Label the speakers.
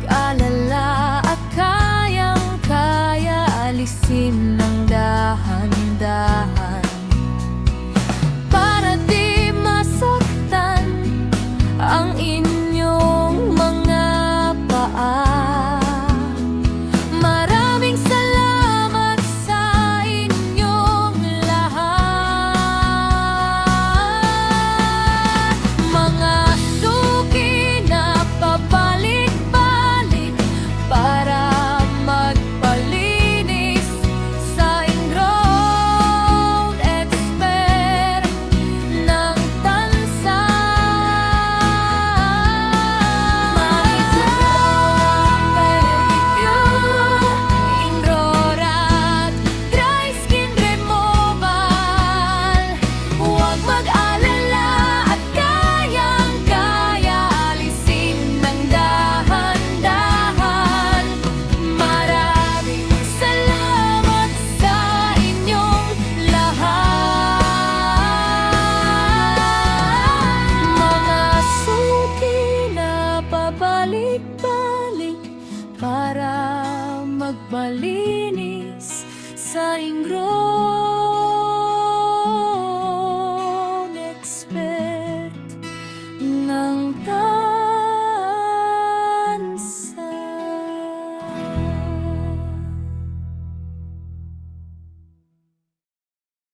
Speaker 1: mag-alala at kayang-kaya alisin ng dahan-dahan para di masaktan ang inyong mga paa. Maraming salamat sa inyong lahat. Mga suki na pabalik-balik para magpalinis sa ingrown expert ng tansa. Ingrorat Dry Skin Removal. Huwag mag-alala at kayang-kaya alisin ng dahan-dahan. Maraming salamat sa inyong lahat. Mga suki na pabalik-balik para magpalinis sa ingrown